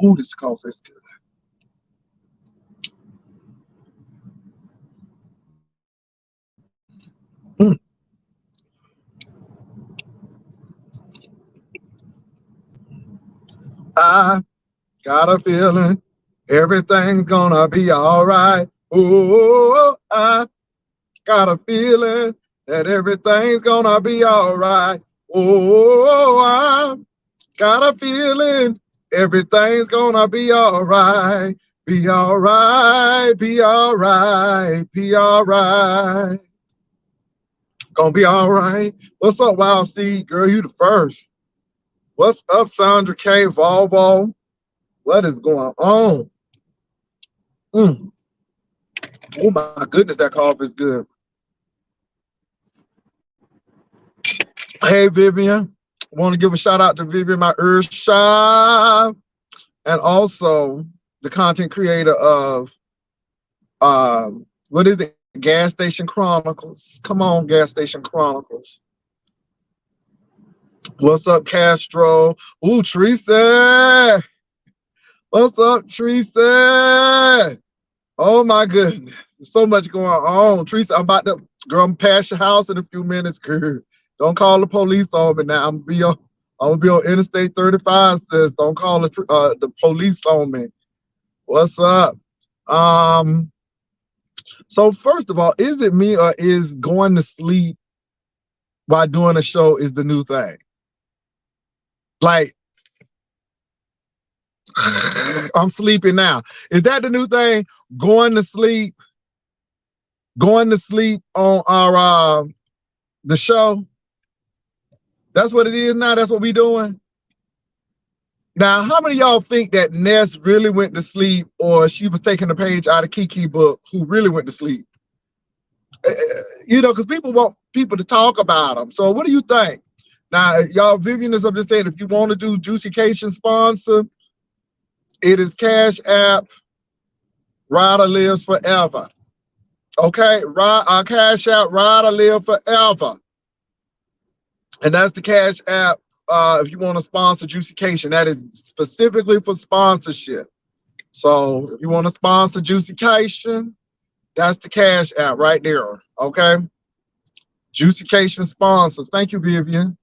Ooh, this coffee is good. Mm. I got a feeling everything's gonna be all right. Oh, I got a feeling that everything's gonna be all right. Oh, I got a feeling everything's gonna be all right. Be all right, be all right, be all right. Gonna be all right. What's up, Wild Seed? Girl, you the first. What's up, Sandra K. Volvo? What is going on? Mm. Oh my goodness, that coffee is good. Hey, Vivian. Want to give a shout out to Vivian, my Earthshine, and also the content creator of what is it? Gas Station Chronicles. Come on, Gas Station Chronicles. What's up, Castro? Ooh, Teresa. What's up, Teresa? Oh my goodness. There's so much going on. Teresa, I'm about to girl, I'm past your house in a few minutes, girl. Don't call the police on me now. I'm gonna be on Interstate 35, sis. Don't call the police on me. What's up? Um, so first of all, is it me or is going to sleep while doing a show is the new thing? Like I'm sleeping now. Is that the new thing? Going to sleep, going to sleep on our the show. That's what it is now. That's what we doing. Now, how many of y'all think that Ness really went to sleep or she was taking a page out of Kiki book who really went to sleep? You know, because people want people to talk about them. So what do you think? Now, y'all, Vivian is up just saying, if you want to do Juicycation sponsor, it is Cash App, Ryder Lives Forever. Okay, Cash App, Ryder Live Forever. And that's the Cash App if you want to sponsor Juicycation. That is specifically for sponsorship. So if you want to sponsor Juicycation, that's the Cash App right there. Okay. Juicycation sponsors. Thank you, Vivian.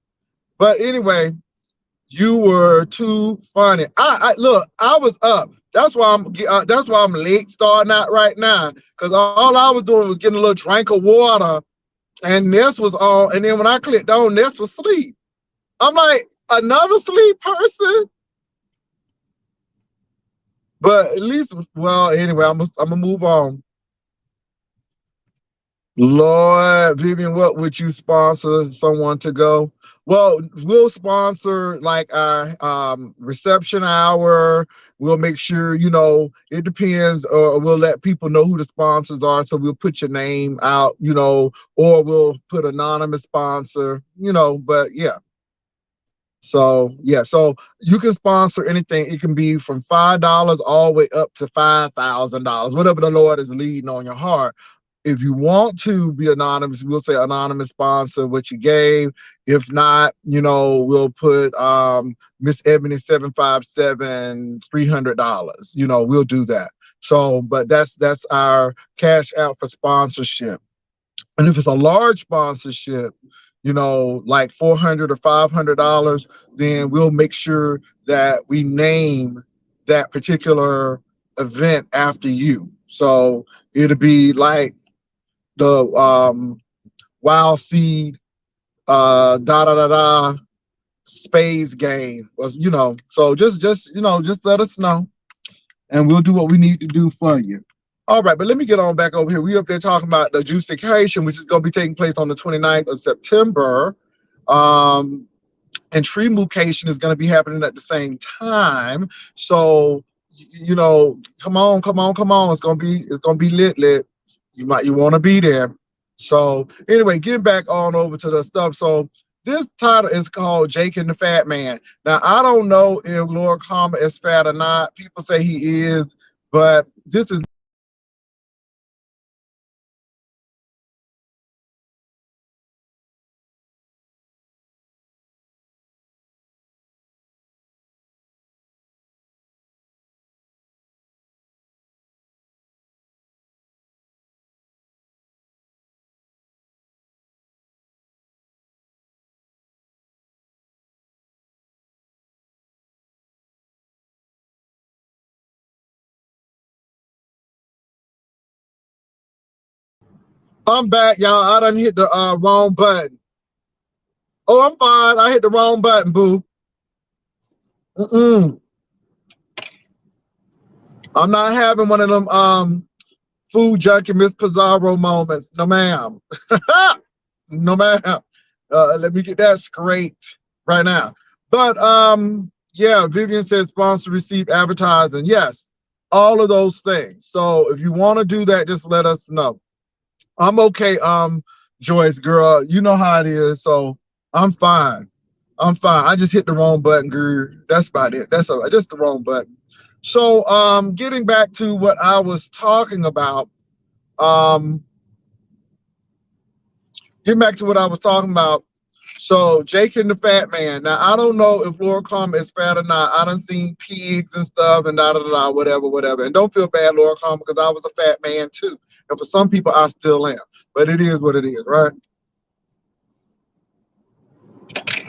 But anyway, you were too funny. I look, I was up. That's why I'm late starting out right now. Cause all I was doing was getting a little drink of water and Ness was on. And then when I clicked on, Ness was asleep. I'm like, another sleep person? But at least, well, anyway, I'm gonna move on. Lord, Vivian, what would you sponsor someone to go? Well, we'll sponsor like our reception hour. We'll make sure, you know, it depends, or we'll let people know who the sponsors are. So we'll put your name out, you know, or we'll put anonymous sponsor, you know, but yeah. So yeah, so you can sponsor anything. It can be from $5 all the way up to $5,000, whatever the Lord is leading on your heart. If you want to be anonymous, we'll say anonymous sponsor what you gave. If not, you know, we'll put Miss Ebony 757 $300. You know, we'll do that. So, but that's our cash out for sponsorship. And if it's a large sponsorship, you know, like $400 or $500, then we'll make sure that we name that particular event after you. So it'll be like the Wild Seed da da da da spades game was, you know. So just you know, just let us know, and we'll do what we need to do for you. All right, but let me get on back over here. We up there talking about the juicecation, which is going to be taking place on the 29th of September. And tree mutation is going to be happening at the same time. So, you know, come on, come on, come on. It's gonna be lit. You want to be there. So anyway, getting back on over to the stuff. So this title is called Jake and the Fat Man. Now I don't know if Lord Karma is fat or not. People say he is, but this is I'm back, y'all. I done hit the wrong button. Oh, I'm fine. I hit the wrong button, boo. Mm-mm. I'm not having one of them food junkie Miss Pizarro moments. No, ma'am. No, ma'am. Let me get that straight right now. But yeah, Vivian says sponsor receive advertising. Yes, all of those things. So if you want to do that, just let us know. I'm okay, Joyce, girl. You know how it is. So I'm fine. I'm fine. I just hit the wrong button, girl. That's about it. That's all right. Just the wrong button. So getting back to what I was talking about, um, getting back to what I was talking about. So Jake and the Fat Man. Now I don't know if Laura Carmen is fat or not. I done seen pigs and stuff and da da da da whatever whatever. And don't feel bad, Laura Carmen, because I was a fat man too. And for some people, I still am. But it is what it is, right?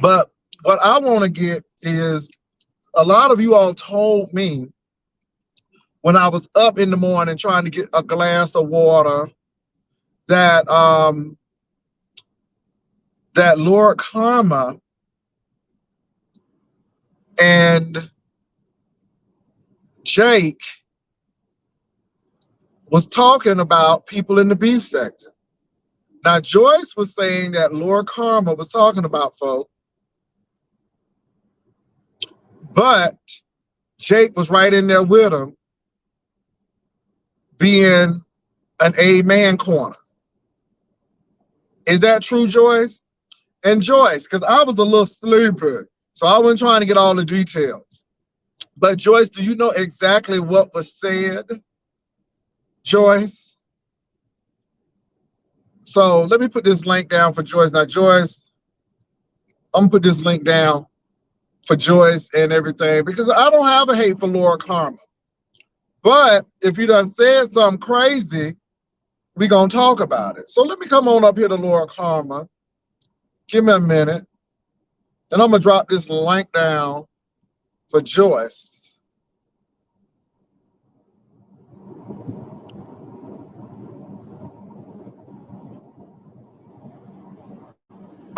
But what I want to get is a lot of you all told me when I was up in the morning trying to get a glass of water that that Lord Karma and Jake was talking about people in the beef sector. Now Joyce was saying that Lord Karma was talking about folk, but Jake was right in there with him, being an amen corner. Is that true, Joyce? And Joyce, because I was a little sleepy, so I wasn't trying to get all the details. But Joyce, do you know exactly what was said, Joyce? So let me put this link down for Joyce. Now, Joyce, I'm gonna put this link down for Joyce and everything because I don't have a hate for Laura Karma. But if you done said something crazy, we gonna talk about it. So let me come on up here to Laura Karma. Give me a minute. And I'm gonna drop this link down for Joyce.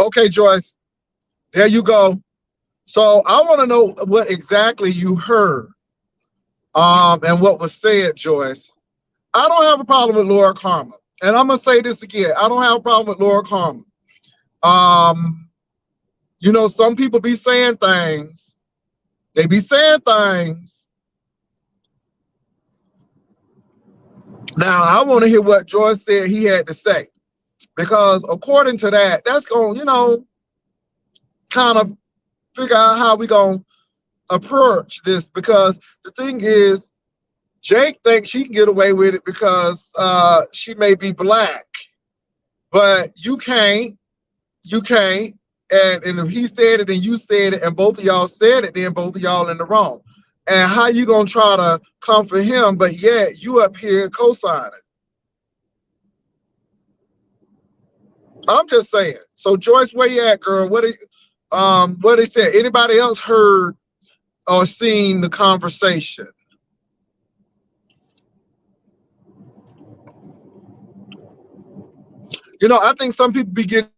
Okay, Joyce, there you go. So I want to know what exactly you heard and what was said, Joyce. I don't have a problem with Laura Karma. And I'm gonna say this again. I don't have a problem with Laura Karma. Um, you know, some people be saying things. They be saying things. Now I want to hear what Joyce said he had to say. Because according to that, that's gonna, kind of figure out how we gonna approach this. Because the thing is, Jake thinks she can get away with it because she may be black, but you can't. You can't. And if he said it and you said it and both of y'all said it, then both of y'all in the wrong. And how you gonna try to comfort him, but yet you up here co-signing? I'm just saying. So Joyce, where you at, girl? What they said? Anybody else heard or seen the conversation? You know, I think some people be getting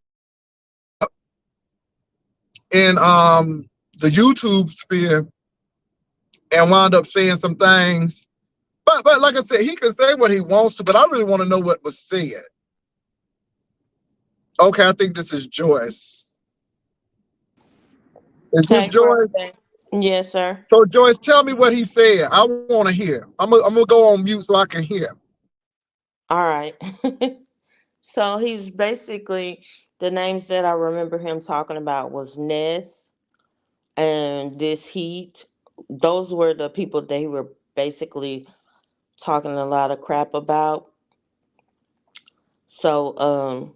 in the YouTube sphere and wind up saying some things. But like I said, he can say what he wants to, but I really want to know what was said. Okay, I think this is Joyce. Is this Hey, Joyce? President. Yes, sir. So Joyce, tell me what he said. I want to hear. I'm gonna go on mute so I can hear. All right. So he's basically the names that I remember him talking about was Ness and this Heat. Those were the people that he were basically talking a lot of crap about. So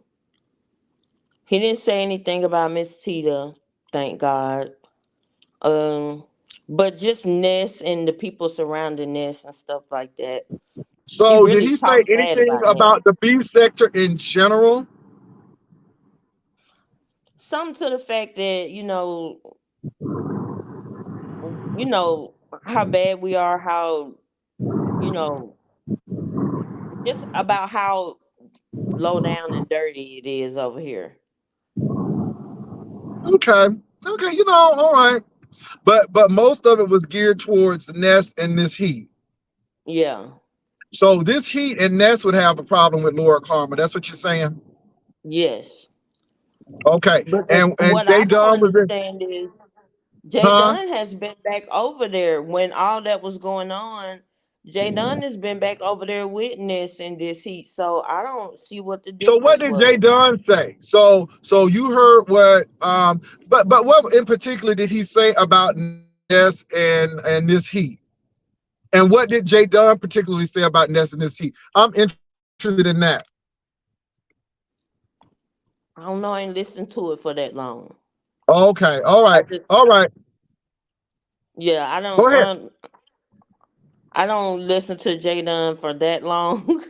he didn't say anything about Miss Tita, thank God. Um but just Ness and the people surrounding Ness and stuff like that. He So did really he say talked bad anything about Ness. about the beef sector in general? Some to the fact that you know how bad we are, how you know just about how low down and dirty it is over here. Okay. Okay, all right. But most of it was geared towards Ness and this Heat. Yeah. So this Heat and Ness would have a problem with Laura Karma. That's what you're saying? Yes. Okay. Because And what Jay I don't Dunn was in, understand is Jay huh? Dunn has been back over there when all that was going on. Jay Dunn has been back over there witnessing this heat, so I don't see what the So what difference did Jay was. Dunn say? So you heard what but what in particular did he say about Ness and this Heat? And what did Jay Dunn particularly say about Ness and this Heat? I'm interested in that. I don't know. I ain't listened to it for that long. Okay. All I right. just, All right. yeah, Go ahead. I don't listen to Jay Dunn for that long.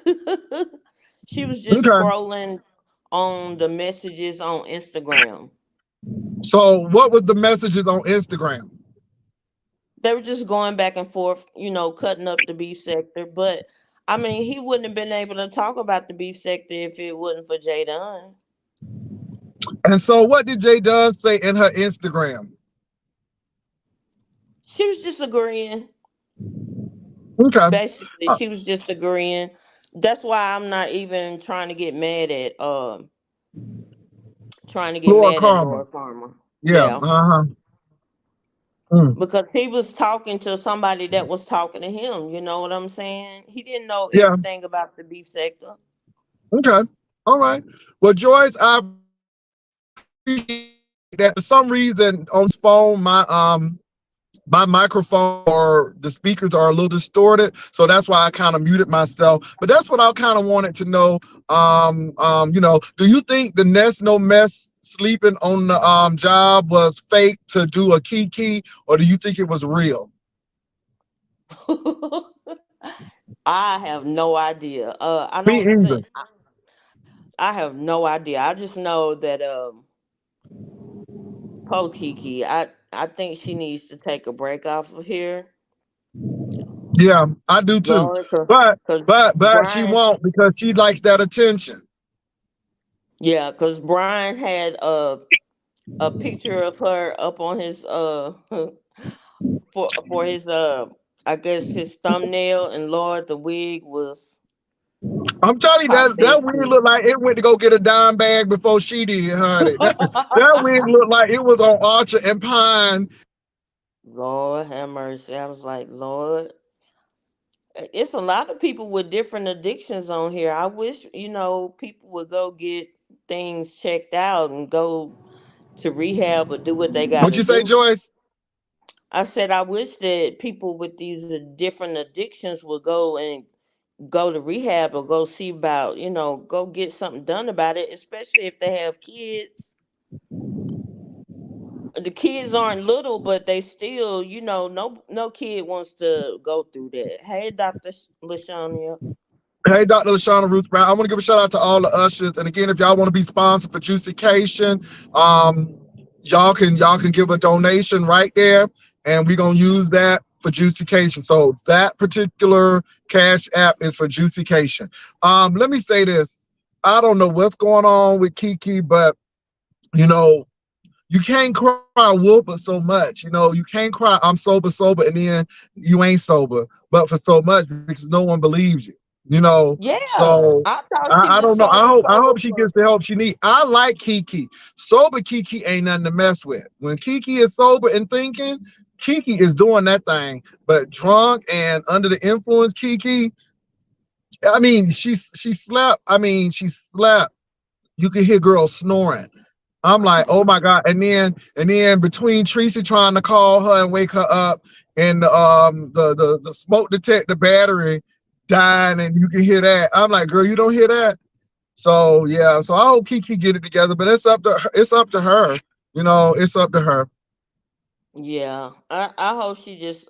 She was just Okay. scrolling on the messages on Instagram. So what was the messages on Instagram? They were just going back and forth, cutting up the beef sector. But I mean, he wouldn't have been able to talk about the beef sector if it wasn't for Jay Dunn. And so what did Jay Dunn say in her Instagram? She was just agreeing. Okay. Basically, Uh, she was just agreeing. That's why I'm not even trying to get Laura mad at Karma. Laura Farmer. Yeah. Yeah. Uh-huh. Mm. Because he was talking to somebody that was talking to him. You know what I'm saying? He didn't know Yeah. everything about the beef sector. Okay. All right. Well, Joyce, I appreciate that. For some reason on this phone, my microphone or the speakers are a little distorted, so that's why I kind of muted myself. But that's what I kind of wanted to know. Do you think the Nest No Mess sleeping on the job was fake to do a kiki, or do you think it was real? I have no idea. I Me don't either. think I have no idea. I just know that Po Kiki, I think she needs to take a break off of here. Yeah, I do too. Lord, But cause but she Brian, won't because she likes that attention. yeah, cause Brian had a picture of her up on his for his I guess his thumbnail, and Lord, the wig was I'm telling you top that wig sexy. looked like it went to go get a dime bag before she did, honey. That wig looked like it was on Archer and Pine. Lord have mercy. I was like, Lord, it's a lot of people with different addictions on here. I wish, people would go get things checked out and go to rehab or do what they got What to you say, do. Joyce? I said, I wish that people with these different addictions would go and go to rehab or go see about, go get something done about it, especially if they have kids. The kids aren't little, but they still, no kid wants to go through that. Hey, Dr. Lashania. Hey, Dr. Lashana Ruth Brown. I want to give a shout out to all the ushers. And again, if y'all want to be sponsored for Juicycation, y'all can give a donation right there, and we're gonna use that for Juicycation. So that particular cash app is for Juicycation. Let me say this. I don't know what's going on with Kiki, but you know, you can't cry wolf but so much. You can't cry I'm sober, and then you ain't sober, but for so much because no one believes you. Yeah, So I thought she I was don't know. I sober, hope I sober hope she for. gets the help she needs. I like Kiki. Sober Kiki ain't nothing to mess with. When Kiki is sober and thinking, Kiki is doing that thing. But drunk and under the influence, Kiki, I mean, she slept. I mean, she slept. You could hear girls snoring. I'm like, oh my God. And then between Tracy trying to call her and wake her up and the smoke detector battery dying and you can hear that. I'm like, girl, you don't hear that? So yeah, so I hope Kiki get it together, but it's up to her. It's up to her. Yeah, I hope she just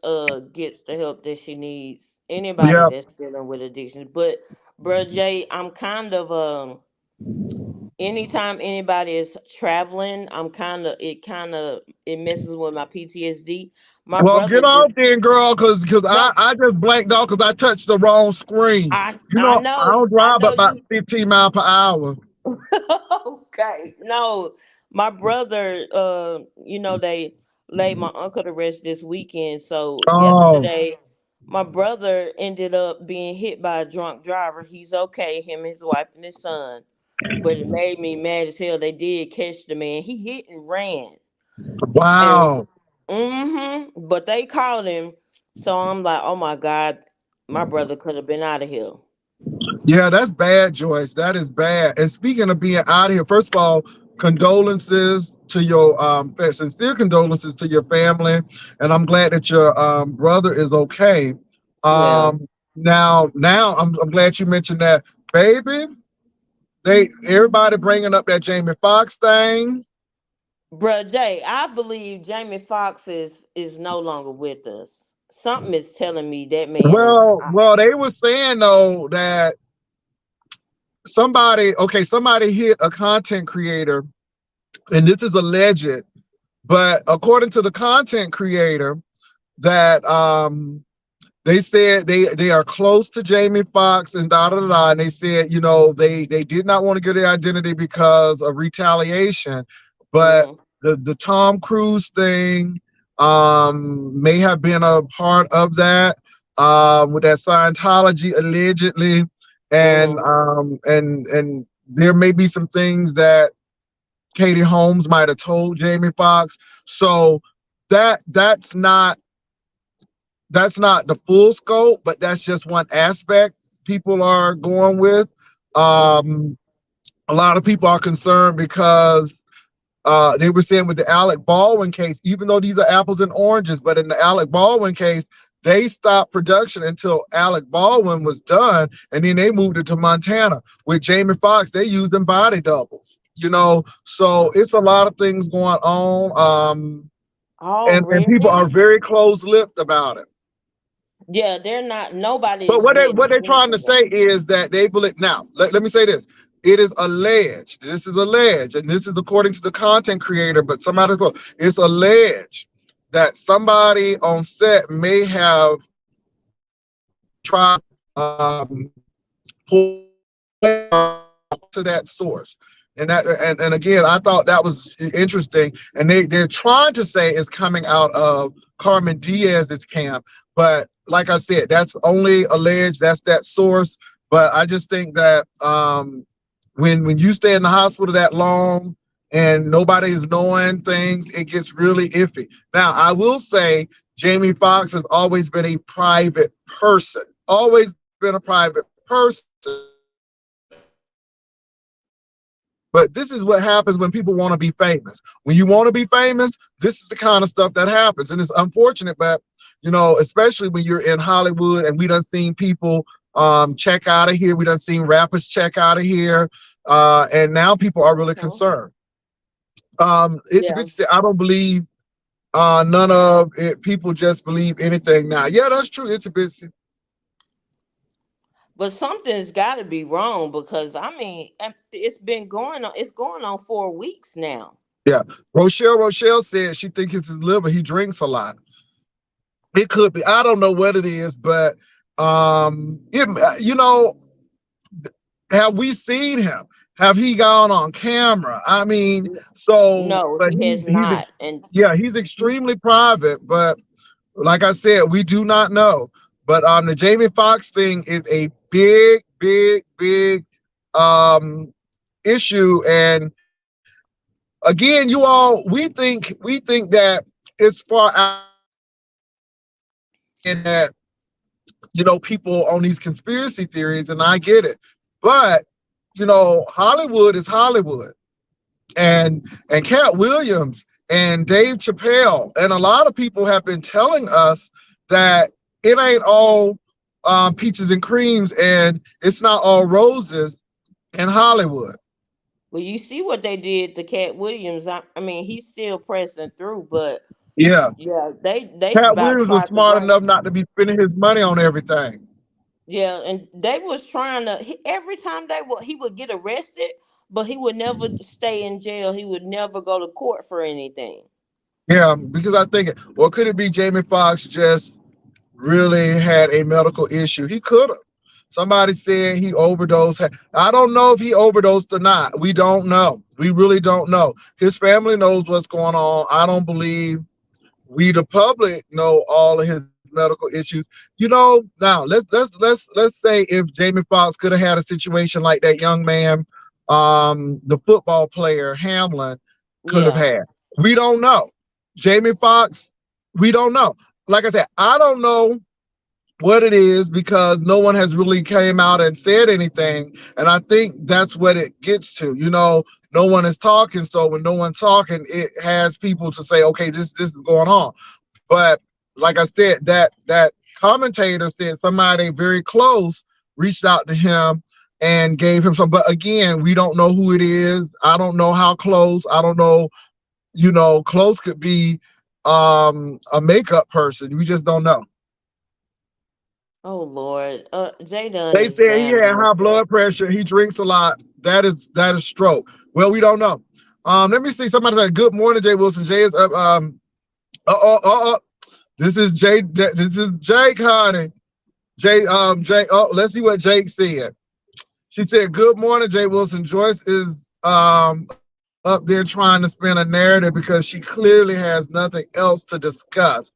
gets the help that she needs. Anybody Yeah. that's dealing with addiction, but bruh Jay, I'm kind of anytime anybody is traveling, it messes with my PTSD My Well, brother get just off then, girl, because I, no. I just blanked out because I touched the wrong screen. I don't I drive but know about you. 15 miles per hour. Okay, no, my brother. They laid my uncle to rest this weekend. So Oh, yesterday, my brother ended up being hit by a drunk driver. He's okay, him, his wife, and his son. But it made me mad as hell. They did catch the man. He hit and ran, and wow. but they caught him. So I'm like, oh my god, my brother could have been out of here. Yeah, that's bad, Joyce. That is bad. And speaking of being out of here, first of all, condolences to your sincere condolences to your family, and I'm glad that your brother is okay. Yeah. Now I'm glad you mentioned that, baby. They everybody bringing up that Jamie Foxx thing. Bruh Jay, I believe Jamie Foxx is no longer with us. Something is telling me that man is. Well, they were saying though that somebody hit a content creator, and this is alleged, but according to the content creator, that they said they are close to Jamie Foxx and da da da. And they said, they did not want to give their identity because of retaliation, but Mhm. the Tom Cruise thing may have been a part of that, with that Scientology allegedly, and Mhm. there may be some things that Katie Holmes might have told Jamie Foxx. So that's not the full scope, but that's just one aspect people are going with. Um, a lot of people are concerned because they were saying with the Alec Baldwin case, even though these are apples and oranges, but in the Alec Baldwin case, they stopped production until Alec Baldwin was done, and then they moved it to Montana. With Jamie Foxx, they used them body doubles. So it's a lot of things going on, Oh, and people are really? very close-lipped about it. Yeah, they're not. Nobody But is what letting they're trying to anything say go. is that they believe. Now, let me say this: it is alleged. This is alleged, and this is according to the content creator. But somebody, it's alleged that somebody on set may have tried pull to that source. And again, I thought that was interesting. And they're trying to say it's coming out of Carmen Diaz's camp. But like I said, that's only alleged, that's that source. But I just think that when you stay in the hospital that long and nobody is knowing things, it gets really iffy. Now, I will say Jamie Foxx has always been a private person, always been a private person. But this is what happens when people want to be famous. When you want to be famous, this is the kind of stuff that happens. And it's unfortunate, but especially when you're in Hollywood, and we done seen people check out of here. We done seen rappers check out of here. And now people are really Mhm. concerned. Yeah, I don't believe none of it. People just believe anything now. Yeah, that's true. It's a bit. but something's got to be wrong because I mean, it's been going on. It's going on 4 weeks now. Yeah. Rochelle said she thinks it's his liver. He drinks a lot. It could be. I don't know what it is, but it, have we seen him? Have he gone on camera? I mean, No, but he has not. And yeah, he's extremely private. But like I said, we do not know. But the Jamie Foxx thing is a big, big, big um issue. And again, you all, we think that it's far out and that people on these conspiracy theories, and I get it. But Hollywood is Hollywood, and Cat Williams and Dave Chappelle and a lot of people have been telling us that it ain't all peaches and creams, and it's not all roses in Hollywood. well, you see what they did to Cat Williams. I mean, he's still pressing through, but Yeah, yeah, they Cat about Williams was tried to smart bring. enough not to be spending his money on everything. Yeah, and they was trying to. Every time he would get arrested, but he would never stay in jail. He would never go to court for anything. Yeah, because I think, or could it be Jamie Foxx just really had a medical issue? He could have. Somebody said he overdosed. I don't know if he overdosed or not. We don't know. We really don't know. His family knows what's going on. I don't believe we the public know all of his medical issues. Now let's say if Jamie Foxx could have had a situation like that young man, the football player Hamlin could have Yeah. had. We don't know. Jamie Foxx, we don't know. Like I said, I don't know what it is because no one has really came out and said anything, and I think that's what it gets to. No one is talking, so when no one's talking, it has people to say, okay, this is going on. But like I said, that commentator said somebody very close reached out to him and gave him some. But again, we don't know who it is. I don't know how close. I don't know. Close could be a makeup person. We just don't know. Oh Lord. Jay Dunn They is said he down had with high it. blood pressure. He drinks a lot. That is stroke. Well, we don't know. Let me see. Somebody said, "Good morning, Jay Wilson." Jay is up. Uh, uh, uh, uh, this is Jay. This is Jake, honey. Jake. Oh, let's see what Jake said. She said, "Good morning, Jay Wilson. Joyce is up there trying to spin a narrative because she clearly has nothing else to discuss.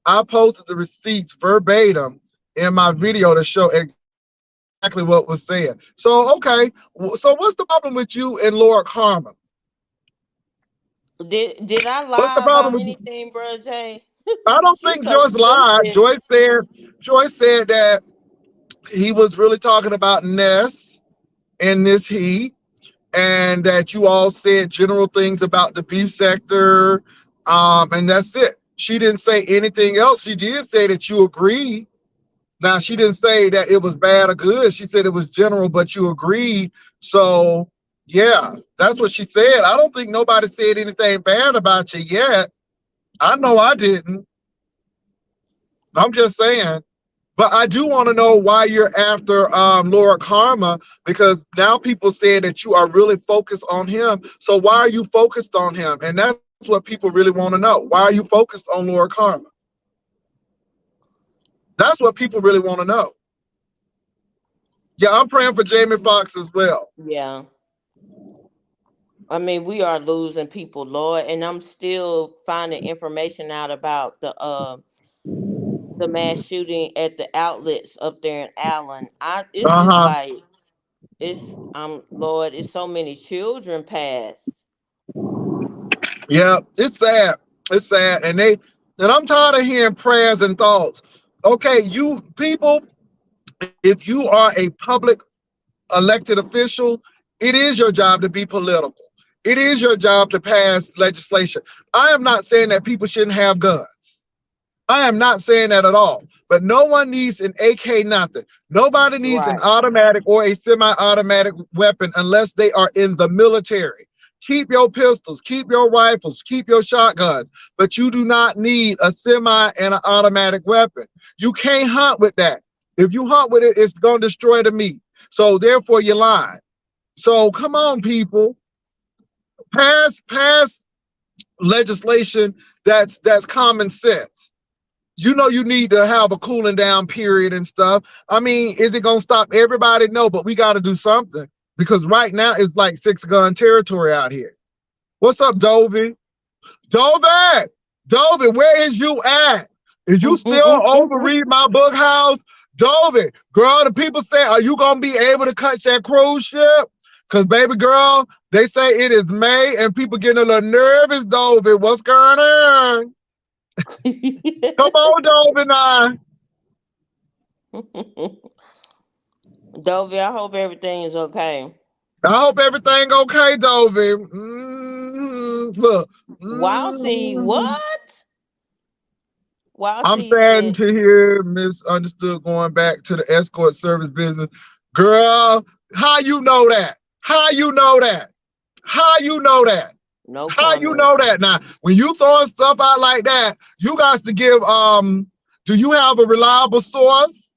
I posted the receipts verbatim in my video to show exactly what was said. So, okay. So what's the problem with you and Lord Karma? Did I What's the lie problem about with you? anything, bro, Jay? I don't She's think so Joyce lied. stupid. Joyce said that he was really talking about Ness in this heat, and that you all said general things about the beef sector, and that's it. She didn't say anything else. She did say that you agreed. Now, she didn't say that it was bad or good. She said it was general, but you agreed. So, yeah, that's what she said. I don't think nobody said anything bad about you yet. I know I didn't. I'm just saying. But I do want to know why you're after Laura Karma, because now people say that you are really focused on him. So why are you focused on him? And that's what people really want to know. Why are you focused on Laura Karma? That's what people really want to know. Yeah, I'm praying for Jamie Foxx as well. Yeah. I mean, we are losing people, Lord, and I'm still finding information out about the mass shooting at the outlets up there in Allen. It's just Uh-huh. like Lord, it's so many children passed. Yeah, it's sad. It's sad. And I'm tired of hearing prayers and thoughts. Okay, you people, if you are a public elected official, it is your job to be political. It is your job to pass legislation. I am not saying that people shouldn't have guns. I am not saying that at all. But no one needs an AK nothing. Nobody needs an Right. automatic or a semi-automatic weapon unless they are in the military. Keep your pistols, keep your rifles, keep your shotguns, but you do not need a semi and an automatic weapon. You can't hunt with that. If you hunt with it, it's going to destroy the meat. So therefore, you're lying. So come on, people, pass legislation that's common sense. You need to have a cooling down period and stuff. I mean, is it gonna stop everybody? No, but we got to do something because right now it's like 6 gun territory out here. What's up, Dovey? Dovey, Dovey, where is you at? Is you still over read my book house? Dovey, girl, the people say, are you gonna be able to catch that cruise ship? Cause baby girl, they say it is May and people getting a little nervous, Dovey. What's going on? Come on, Dovey now. Dovey, I hope everything is okay. I hope everything okay, Dovey. Look, Wowsy, mm, what? I'm Wowsy saddened said, to hear misunderstood going back to the escort service business. Girl, how you know that? How you know that? How you know that? no How you comment. know that? Now, when you throwing stuff out like that, you got to give do you have a reliable source?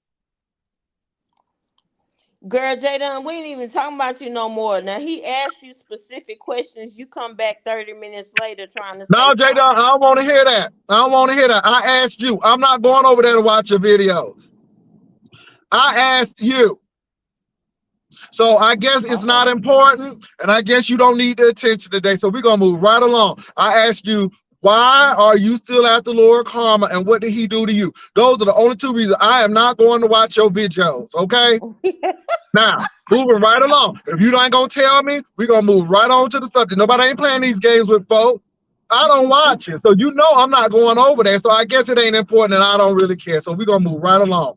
Girl, Jada, we ain't even talking about you no more. Now he asked you specific questions. You come back 30 minutes later trying to say No, J Dog, something. I don't want to hear that. I don't want to hear that. I asked you. I'm not going over there to watch your videos. I asked you. So I guess it's not Okay. important, and I guess you don't need the attention today. So we're gonna move right along. I asked you, why are you still at the Lord Karma, and what did he do to you? Those are the only two reasons. I am not going to watch your videos. Okay. Now, moving right along. If you ain't gonna tell me, we're gonna move right on to the subject. Nobody ain't playing these games with folk. I don't watch it. So you know I'm not going over there. So I guess it ain't important and I don't really care. So we're gonna move right along.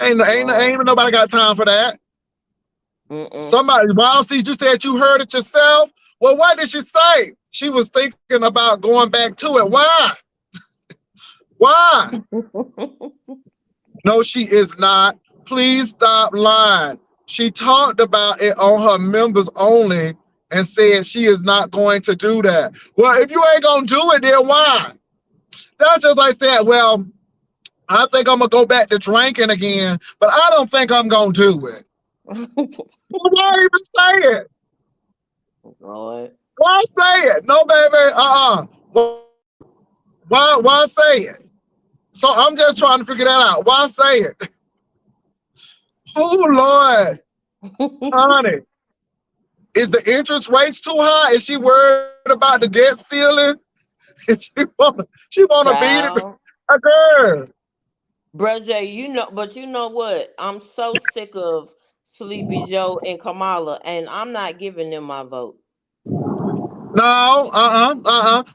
Ain't Lord. nobody got time for that. Mm-mm. Somebody, Wild Seed, you said you heard it yourself. Well, what did she say? She was thinking about going back to it. Why? Why? No, she is not. Please stop lying. She talked about it on her members only and said she is not going to do that. Well, if you ain't going to do it, then why? That's just like saying, well, I think I'm going to go back to drinking again, but I don't think I'm going to do it. Well, why even say it? Lord. Why say it? No, baby. Why say it? So I'm just trying to figure that out. Why say it? Oh, Lord, honey. Is the interest rates too high? Is she worried about the debt ceiling? She wanna beat it. Child. A girl. Bro J, but you know what? I'm so sick of Sleepy Joe and Kamala, and I'm not giving them my vote. No,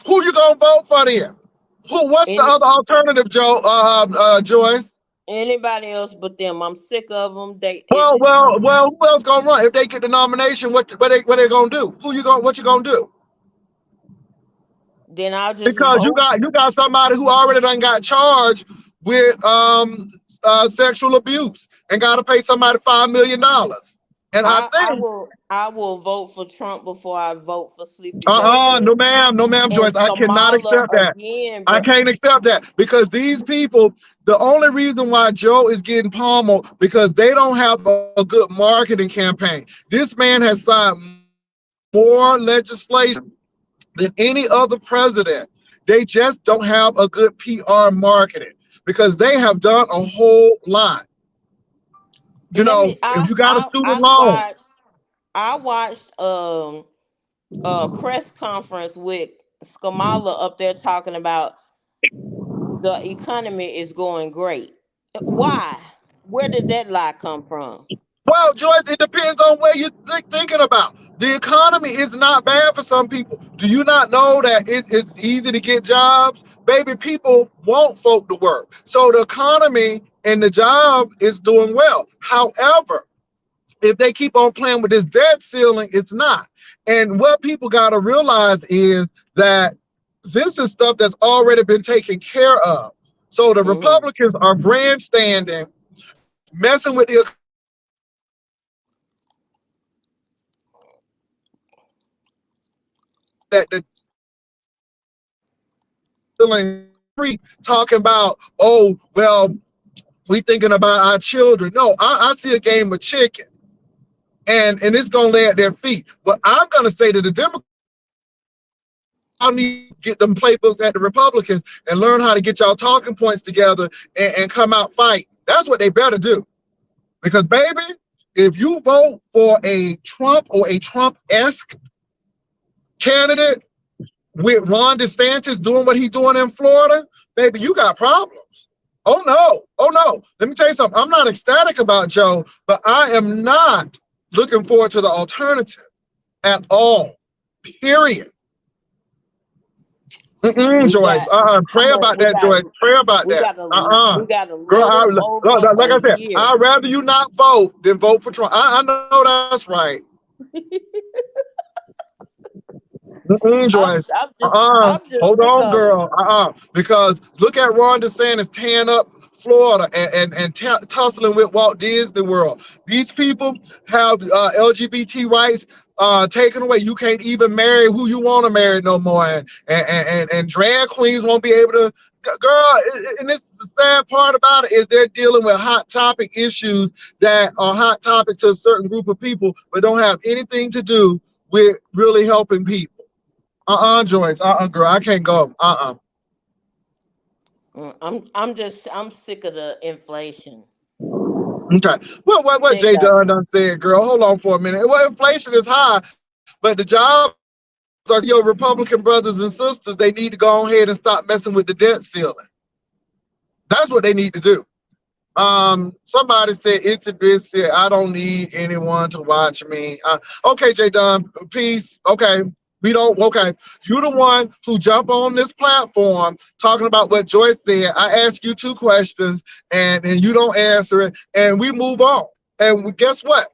Who you gonna vote for then? What's the Any other alternative, Joyce? Anybody else but them. I'm sick of them. Who else gonna run if they get the nomination? What they gonna do? What you gonna do? Then I'll just Because vote. you got somebody who already done got charged with sexual abuse and got to pay somebody $5 million. And I think I will vote for Trump before I vote for Sleepy Joe no ma'am, and Joyce, I cannot Kamala accept that. again, I bro. can't accept that because these people, the only reason why Joe is getting pummeled because they don't have a good marketing campaign. This man has signed more legislation than any other president. They just don't have a good PR marketing because they have done a whole lot. You Let know, me if you got a student I loan, watched I watched a press conference with Skamala up there talking about the economy is going great. Why? Where did that lie come from? well, Joyce, it depends on where you're thinking about. The economy is not bad for some people. Do you not know that it's easy to get jobs? Baby, people want folk to work. So the economy and the job is doing well. However, if they keep on playing with this debt ceiling, it's not. And what people got to realize is that this is stuff that's already been taken care of. So the Hmm. Republicans are grandstanding, messing with the economy that the ceiling talking about, oh, well, we thinking about our children. No, I see a game of chicken and it's going to lay at their feet. But I'm going to say to the Democrats, y'all need to get them playbooks at the Republicans and learn how to get y'all talking points together and come out fighting. That's what they better do. Because, baby, if you vote for a Trump or a Trump-esque candidate with Ron DeSantis doing what he's doing in Florida, baby, you got problems. Oh, no. Oh, no. Let me tell you something. I'm not ecstatic about Joe, but I am not looking forward to the alternative at all. Period. We Joyce. got how Pray much about that, Joyce. Pray about that. we got a Girl, little over like a I said, year. I'd rather you not vote than vote for Trump. I know that's right. Joyce. I'm just Hold sick on, of them. girl. Because look at Ron DeSantis tearing up Florida and tussling with Walt Disney World. These people have LGBT rights taken away. You can't even marry who you want to marry no more, and drag queens won't be able to girl, and this is the sad part about it is they're dealing with hot topic issues that are hot topic to a certain group of people, but don't have anything to do with really helping people. Joyce, girl, I can't go. I'm sick of the inflation. Okay. Well, what Sick Jay of Dunn done said, girl. Hold on for a minute. Well, inflation is high, but the jobs are your Republican brothers and sisters. They need to go ahead and stop messing with the debt ceiling. That's what they need to do. Somebody said it's a busy. I don't need anyone to watch me. Okay, Jay Dunn, peace. Okay. We don't, okay. You're the one who jump on this platform talking about what Joyce said. I ask you two questions and you don't answer it, and we move on. And guess what?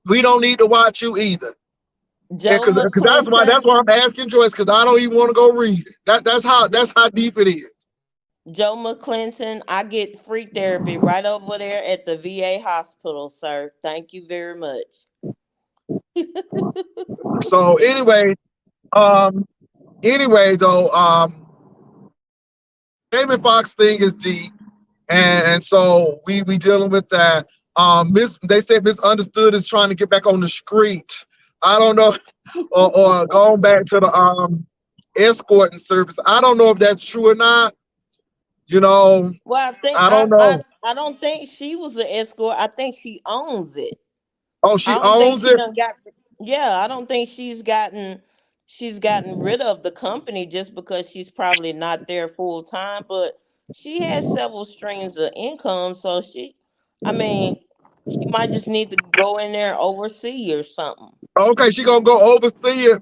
We don't need to watch you either. Joe Because that's McClinton. why I'm asking Joyce, because I don't even want to go read it. That's how deep it is. Joe McClinton, I get free therapy right over there at the VA hospital, sir. Thank you very much. So um, anyway though, Jamie Foxx thing is deep, and so we dealing with that. They said misunderstood is trying to get back on the street. I don't know, or going back to the escorting service. I don't know if that's true or not. You know, Well, I think I don't know. I don't think she was an escort. I think she owns it. Oh, I she don't think owns she it. done got. Yeah, I don't think she's gotten rid of the company just because she's probably not there full time. But she has several streams of income, so I mean, she might just need to go in there and oversee or something. Okay, she gonna go oversee it.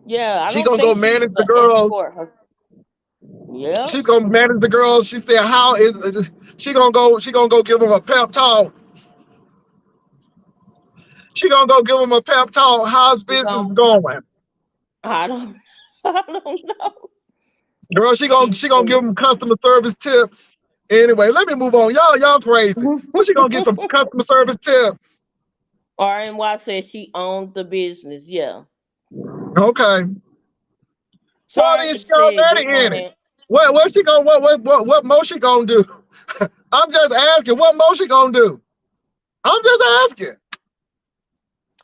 Yeah, I She don't gonna go think she manage was the an girls. escort. She's Yep. gonna manage the girls. She said, "How is she gonna go? She gonna go give them a pep talk. She gonna go give them a pep talk. How's She business gon' going, I don't. I don't know. girl? She She gonna give them customer service tips. Anyway, let me move on. Y'all crazy. But she gonna get some customer service tips. RNY said she owned the business. Yeah. Okay. Well, then Charlotte she said, already "Good in it. morning." What she gonna what more she gonna do? I'm just asking. What more she gonna do? I'm just asking.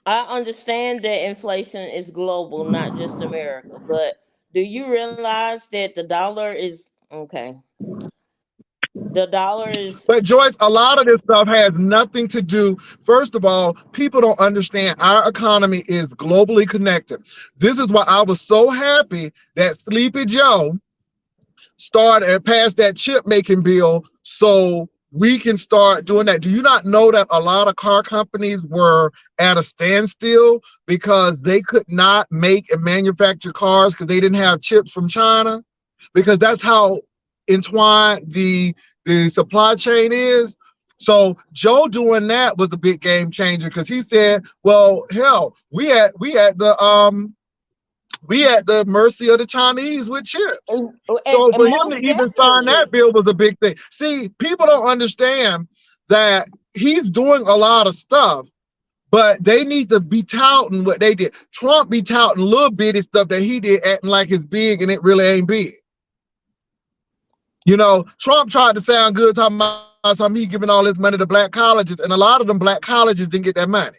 I understand that inflation is global, not just America, but do you realize that the dollar is okay? The dollar is But Joyce, a lot of this stuff has nothing to do. First of all, people don't understand our economy is globally connected. This is why I was so happy that Sleepy Joe started and passed that chip making bill so we can start doing that. Do you not know that a lot of car companies were at a standstill because they could not make and manufacture cars because they didn't have chips from China? Because that's how entwined the supply chain is. So Joe doing that was a big game changer because he said, "Well, hell, we at the mercy of the Chinese with chips." and, So and for him to most even sign that definitely. bill was a big thing. See, people don't understand that he's doing a lot of stuff, but they need to be touting what they did. Trump be touting little bitty stuff that he did, acting like it's big and it really ain't big. Trump tried to sound good, talking about something he giving all this money to black colleges, and a lot of them black colleges didn't get that money.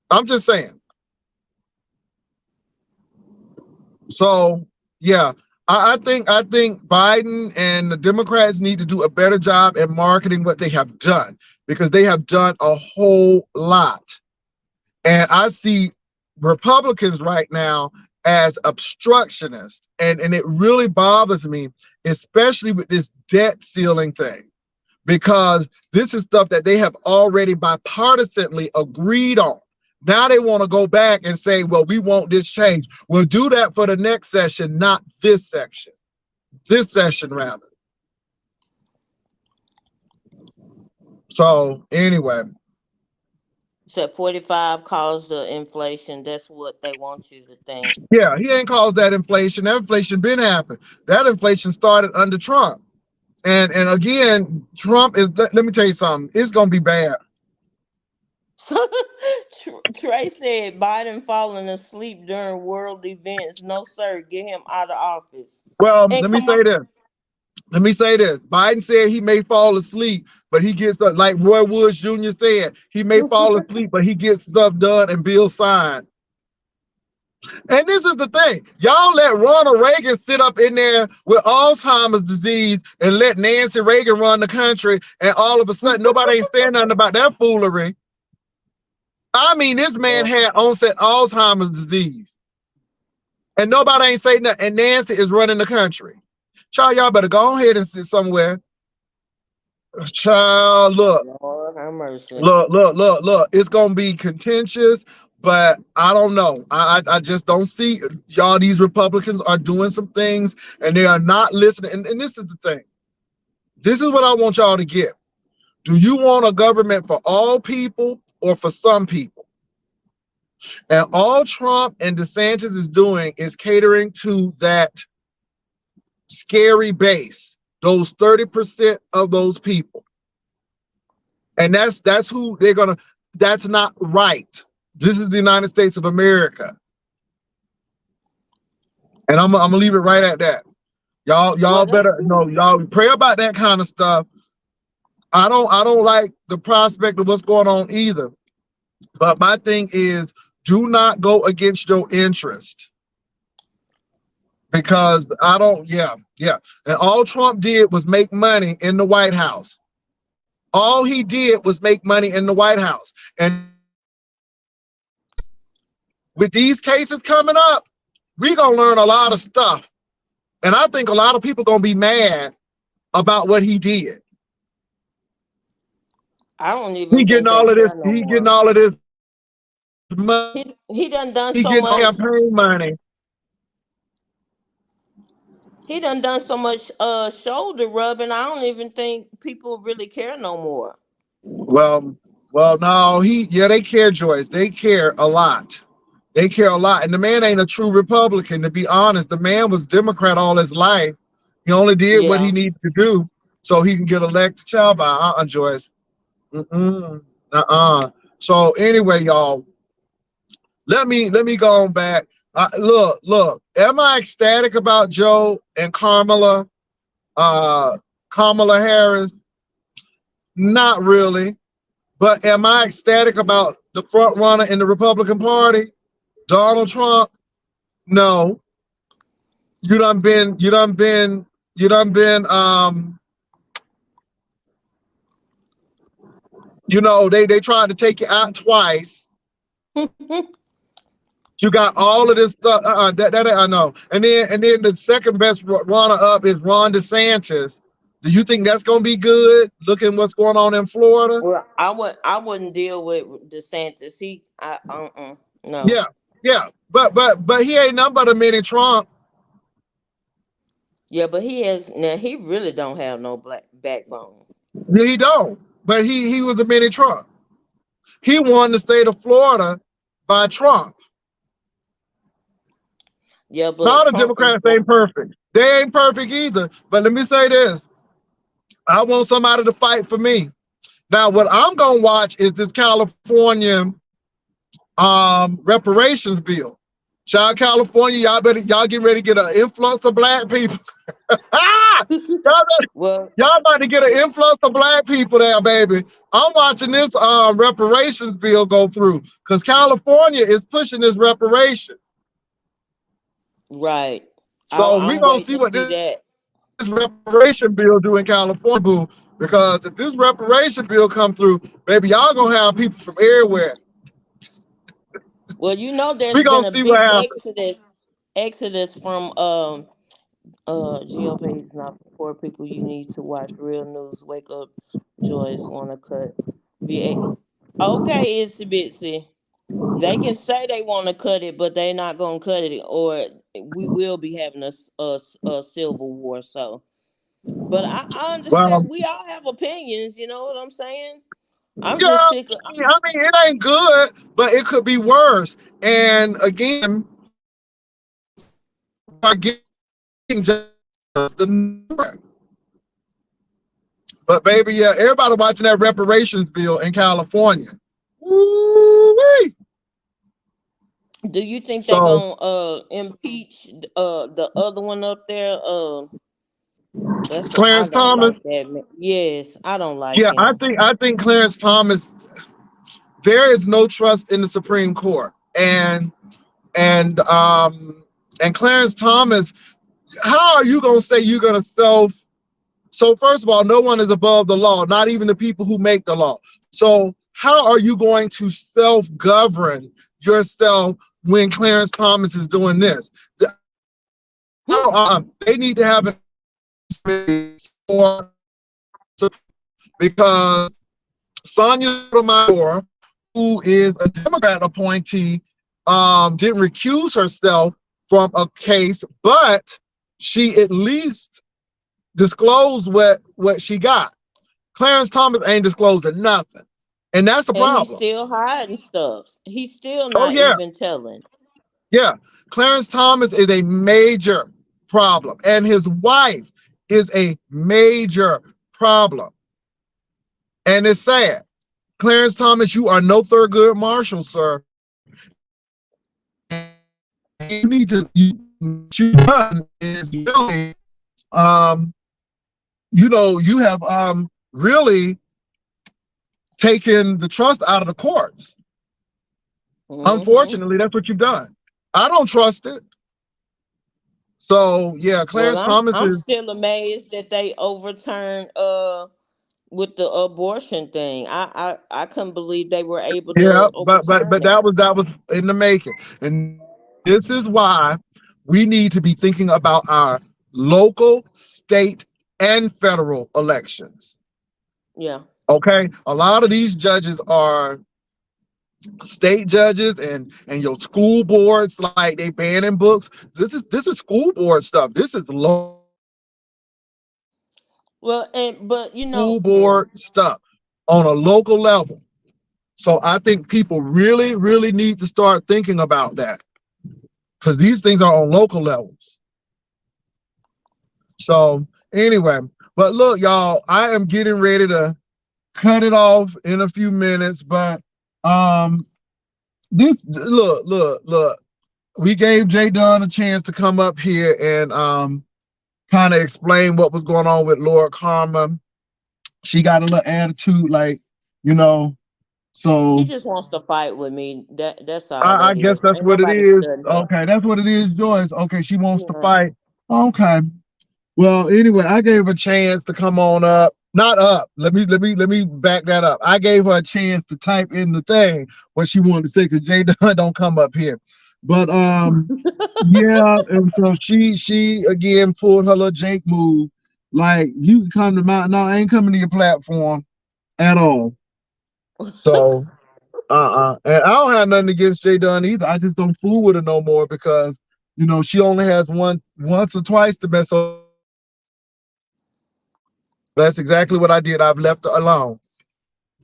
I'm just saying. So yeah, I think Biden and the Democrats need to do a better job at marketing what they have done because they have done a whole lot. And I see Republicans right now as obstructionists, and it really bothers me, especially with this debt ceiling thing, because this is stuff that they have already bipartisanly agreed on. Now they want to go back and say, well, we want this change. We'll do that for the next session, not this session rather. So anyway, Said 45 caused the inflation. That's what they want you to think. yeah, he ain't caused that inflation. That inflation been happening. That inflation started under Trump. And again, Trump is, let me tell you something, it's gonna be bad. Trey said Biden falling asleep during world events. No, sir, get him out of office. Well, And let me come say on. this. Let me say this. Biden said he may fall asleep, but he gets up, like Roy Woods Jr. said, he may fall asleep, but he gets stuff done and bills signed. And this is the thing. Y'all let Ronald Reagan sit up in there with Alzheimer's disease and let Nancy Reagan run the country, and all of a sudden nobody ain't saying nothing about that foolery. I mean, this man had onset Alzheimer's disease, and nobody ain't saying nothing, and Nancy is running the country. Child, y'all better go ahead and sit somewhere. Child, look, Lord have mercy. look. It's gonna be contentious, but I don't know. I just don't see y'all. These Republicans are doing some things, and they are not listening. And this is the thing. This is what I want y'all to get. Do you want a government for all people or for some people? And all Trump and DeSantis is doing is catering to that scary base, those 30% of those people. And that's who they're gonna. That's not right. This is the United States of America, and I'm gonna leave it right at that. Y'all Well, that's better know. Y'all pray about that kind of stuff. I don't like the prospect of what's going on either. But my thing is, do not go against your interest, because I don't. Yeah. And all Trump did was make money in the White House. All he did was make money in the White House, and with these cases coming up, we're gonna learn a lot of stuff. And I think a lot of people gonna be mad about what he did. I don't He even getting think they all of this, care no he getting more. all of this money, He done he so getting all much. campaign money. He done so much shoulder rubbing. I don't even think people really care no more. Well, no, they care, Joyce. They care a lot. They care a lot. And the man ain't a true Republican, to be honest. The man was Democrat all his life. He only did what he Yeah. needed to do so he can get elected. Child by Joyce. Mm-mm. Uh-uh. So anyway, y'all, let me go on back. Look. Am I ecstatic about Joe and Kamala Harris? Not really. But am I ecstatic about the front runner in the Republican Party, Donald Trump? No. You done been. They tried to take you out twice. You got all of this stuff. That I know. And then the second best runner up is Ron DeSantis. Do you think that's gonna be good? Looking what's going on in Florida. Well, I wouldn't deal with DeSantis. No. Yeah, yeah. But he ain't nothing but a mini Trump. Yeah, but he really don't have no black backbone. He don't. But he was a mini Trump. He won the state of Florida by Trump. Yeah, but Now the Trump is Democrats ain't perfect. They ain't perfect either. But let me say this: I want somebody to fight for me. Now, what I'm gonna watch is this California reparations bill. Child, California, y'all get ready to get an influx of black people. y'all, well, y'all about to get an influx of black people there, baby. I'm watching this reparations bill go through because California is pushing this reparations. right. So we I'm gonna waiting see to what see this that. reparation bill do in California, boo. Because if this reparation bill come through, baby, y'all gonna have people from everywhere. Well, there's We been gonna a see what big happens. exodus from GOP is not for poor people. You need to watch real news. Wake up, Joyce wanna cut. Okay, it's bitsy. They can say they want to cut it, but they not gonna cut it, or we will be having a civil war. So, but I understand. Well, We all have opinions. You know what I'm saying? I'm yeah, just sick of. I mean, it ain't good, but it could be worse. And again, are getting just the number. But baby, yeah, everybody watching that reparations bill in California. Woo-wee. Do you think they're So gonna impeach the other one up there? That's what I Clarence don't like Thomas, that. Yes, I don't like yeah, him. I think Clarence Thomas, there is no trust in the Supreme Court. And and Clarence Thomas, how are you gonna say you're gonna so first of all, no one is above the law, not even the people who make the law. So how are you going to self-govern yourself when Clarence Thomas is doing this? Hmm. They need to have for because Sonia Sotomayor, who is a Democrat appointee, didn't recuse herself from a case, but she at least disclosed what she got. Clarence Thomas ain't disclosing nothing, and that's the And he's problem. still hiding stuff. He's still Oh not yeah, even telling. yeah. Clarence Thomas is a major problem, and his wife is a major problem, and it's sad. Clarence Thomas, you are no Thurgood Marshall, sir. You need to. What you've done is really, um, you have really taken the trust out of the courts. Hmm. Unfortunately, that's what you've done. I don't trust it. So yeah, Well, Clarence I'm Thomas I'm is, still amazed that they overturned with the abortion thing. I couldn't believe they were able yeah, to but overturn it. that was in the making, and this is why we need to be thinking about our local, state, and federal elections. Yeah. Okay, a lot of these judges are state judges and your school boards, like they banning books. This is school board stuff. This is local Well, and but you school know, board stuff on a local level. So I think people really, really need to start thinking about that because these things are on local levels. So anyway, but look, y'all, I am getting ready to cut it off in a few minutes. But um, this look. We gave Jay Dunn a chance to come up here and kind of explain what was going on with Laura Karma. She got a little attitude, like, you know. she So just wants to fight with me. That's all I that guess is. that's Ain't what it nobody is. studying her. Okay, that's what it is, Joyce. Okay, she wants to Yeah. fight. Okay. Well, anyway, I gave her a chance to come on up. Not up. Let me back that up. I gave her a chance to type in the thing what she wanted to say because Jay Dunn don't come up here. But yeah, and so she again pulled her little Jake move. Like, you can come to my, no, I ain't coming to your platform at all. So and I don't have nothing against Jay Dunn either. I just don't fool with her no more because she only has once or twice to mess up my platform. So that's exactly what I did. I've left her alone.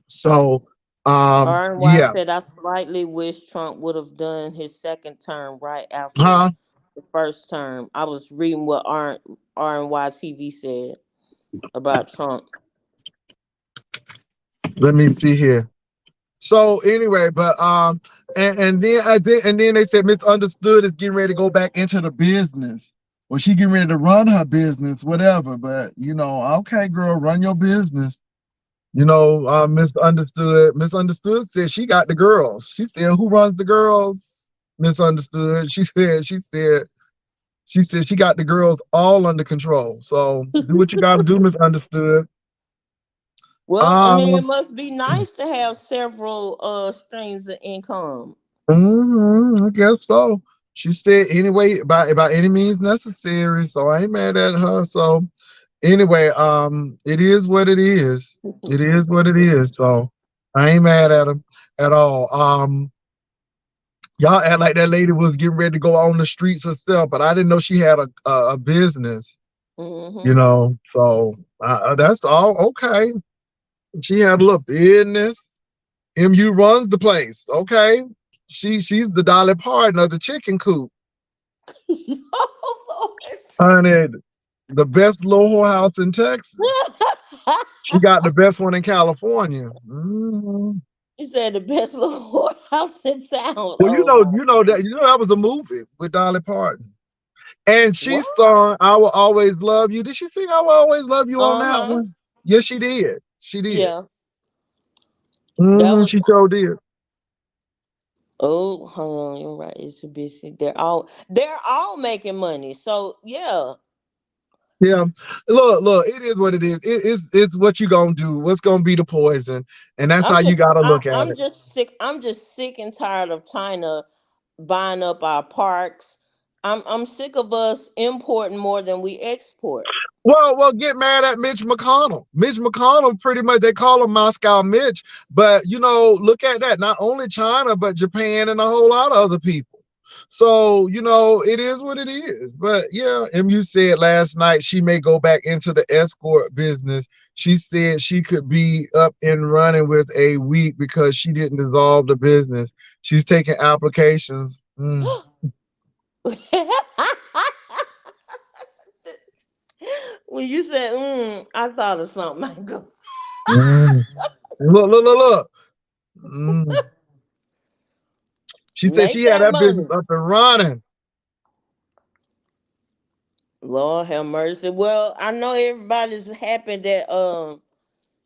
So RNY yeah. said, I slightly wish Trump would have done his second term right after Huh? the first term. I was reading what RNY TV said about Trump. Let me see here. So anyway, but and then they said Misunderstood is getting ready to go back into the business. Well, she getting ready to run her business, whatever. But okay, girl, run your business. Misunderstood said she got the girls. She said, who runs the girls? Misunderstood. She said she got the girls all under control. So do what you got to do, Misunderstood. Well, I mean, it Um, must be nice to have several streams of income. I guess so. She said anyway, by any means necessary. So I ain't mad at her. So anyway, it is what it is. It is what it is. So I ain't mad at him at all. Y'all act like that lady was getting ready to go on the streets herself, but I didn't know she had a business. Hmm. So that's all okay. She had a little business. MU runs the place. Okay, she's the Dolly Parton of the chicken coop. Oh, Honey, the best little whorehouse in Texas. Lord. She got the best one in California. Mhm. He said the best Lord. house in town. Well, Oh my goodness. that was a movie with Dolly Parton. And she What? sung "I Will Always Love You." Did she sing "I Will Always Love You" on that Uh-huh. one? Yes, she did. She did. Yeah. That was She sure did. oh, hold on, you're right. It's a busy. They're all making money. So yeah. Yeah. Look, it is what it is. It's what you gonna do. What's gonna be the poison, and that's how I'm you just gotta I, look at I'm it. just sick. I'm just sick and tired of China buying up our parks. I'm sick of us importing more than we export. Well, get mad at Mitch McConnell. Mitch McConnell, pretty much, they call him Moscow Mitch, but look at that. Not only China, but Japan and a whole lot of other people. So, it is what it is. But yeah, MU said last night she may go back into the escort business. She said she could be up and running with a week because she didn't dissolve the business. She's taking applications. When you said, I thought of something. I go, Mm. Look. Mm. She said make she had that that business money. up and running. Lord have mercy. Well, I know everybody's happy that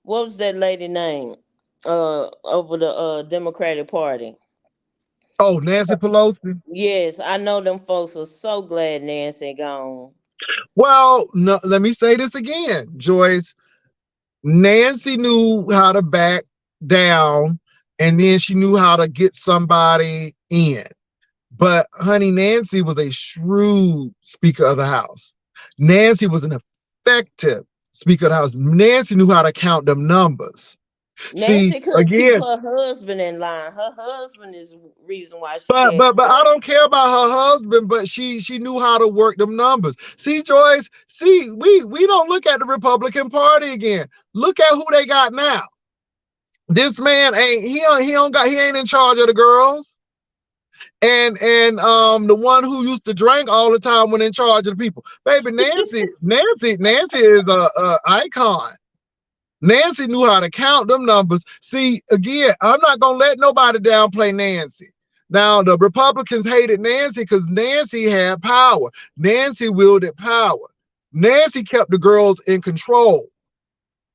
what was that lady name? Over the Democratic Party. Oh, Nancy Pelosi. Yes, I know them folks are so glad Nancy gone. Well, no, let me say this again, Joyce. Nancy knew how to back down, and then she knew how to get somebody in. But honey, Nancy was a shrewd Speaker of the House. Nancy was an effective Speaker of the House. Nancy knew how to count them numbers. See, Nancy couldn't keep again, her husband in line. Her husband is the reason why she but had but to but I go. don't care about her husband, but she knew how to work them numbers. See, Joyce, we don't look at the Republican Party again. Look at who they got now. This man he ain't in charge of the girls. And the one who used to drink all the time went in charge of the people. Baby, Nancy is a icon. Nancy knew how to count them numbers. See, again, I'm not gonna let nobody downplay Nancy. Now, the Republicans hated Nancy because Nancy had power. Nancy wielded power. Nancy kept the girls in control.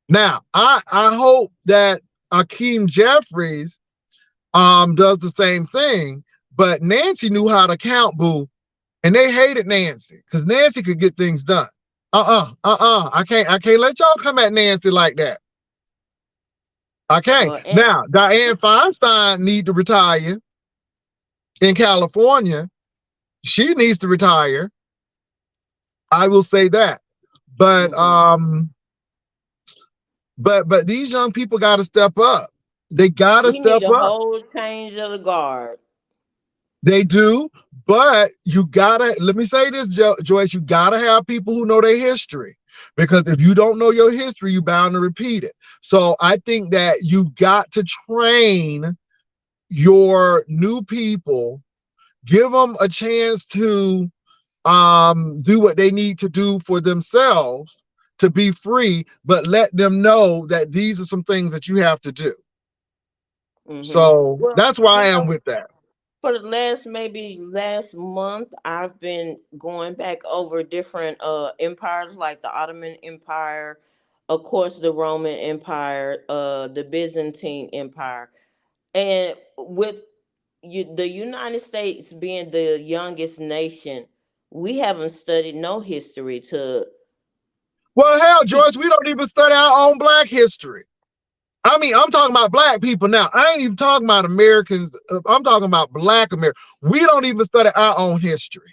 Now, I hope that Akeem Jeffries does the same thing, but Nancy knew how to count, boo, and they hated Nancy because Nancy could get things done. I can't let y'all come at Nancy like that. Okay. Well, and Now, Dianne Feinstein need to retire in California. She needs to retire. I will say that. But mhm. but these young people got to step up. They got to We need step a up. whole change of the guard. They do. But you gotta, let me say this, Joyce, you gotta have people who know their history. Because if you don't know your history, you're bound to repeat it. So I think that you got to train your new people, give them a chance to do what they need to do for themselves to be free, but let them know that these are some things that you have to do. So Well, that's where I am with that. for the last month, I've been going back over different empires like the Ottoman Empire, of course the Roman Empire, the Byzantine Empire. And with the United States being the youngest nation, we haven't studied no history to Well, hell, keep. Joyce, we don't even study our own black history. I mean, I'm talking about black people now. I ain't even talking about Americans. I'm talking about black Americans. We don't even study our own history.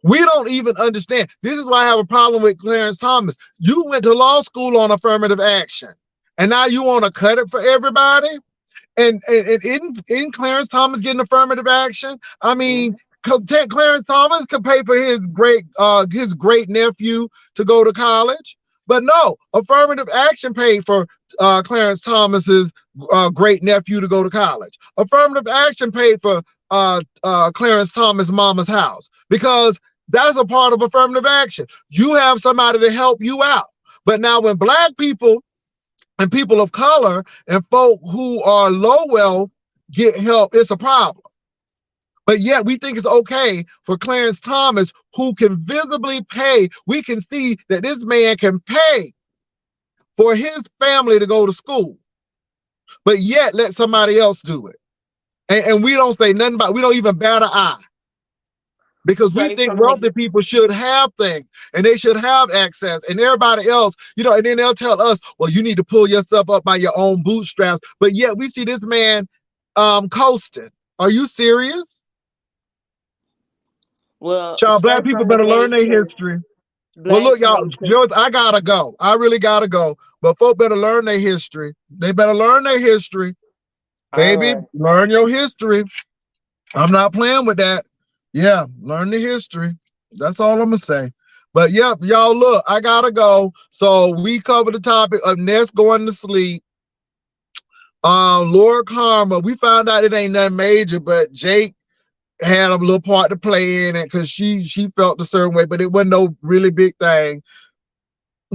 We don't even understand. This is why I have a problem with Clarence Thomas. You went to law school on affirmative action, and now you want to cut it for everybody? And in Clarence Thomas getting affirmative action, I mean, Mhm. Clarence Thomas could pay for his great nephew to go to college, but no, affirmative action paid for Clarence Thomas's great nephew to go to college. Affirmative action paid for Clarence Thomas' mama's house because that's a part of affirmative action. You have somebody to help you out. But now when black people and people of color and folk who are low wealth get help, it's a problem. But yet we think it's okay for Clarence Thomas, who can visibly pay. We can see that this man can pay for his family to go to school, but yet let somebody else do it. And we don't say nothing about, we don't even bat an eye, because we Straight think from wealthy the people should have things and they should have access, and everybody else, and then they'll tell us, well, you need to pull yourself up by your own bootstraps. But yet we see this man coasting. Are you serious? well, Y'all, black straight people from the better learn gates their of history. Well, black look, y'all, Jamaica. George, I gotta go. I really gotta go. But folk better learn their history. They better learn their history. All Baby, right. learn your history. I'm not playing with that. Yeah, learn the history. That's all I'm gonna say. But yep, y'all, look, I gotta go. So we cover the topic of Ness going to sleep. Lord Karma, we found out it ain't nothing major, but Jake had a little part to play in it because she felt a certain way, but it wasn't no really big thing.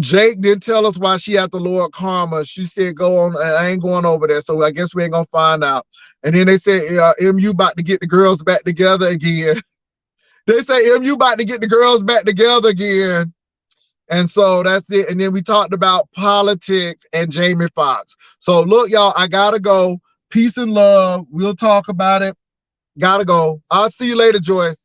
Jake didn't tell us why she had the Lord Karma. She said, go on. I ain't going over there. So I guess we ain't going to find out. And then they said, MU about to get the girls back together again. They say, MU about to get the girls back together again. And so that's it. And then we talked about politics and Jamie Foxx. So look, y'all, I got to go. Peace and love. We'll talk about it. Gotta go. I'll see you later, Joyce.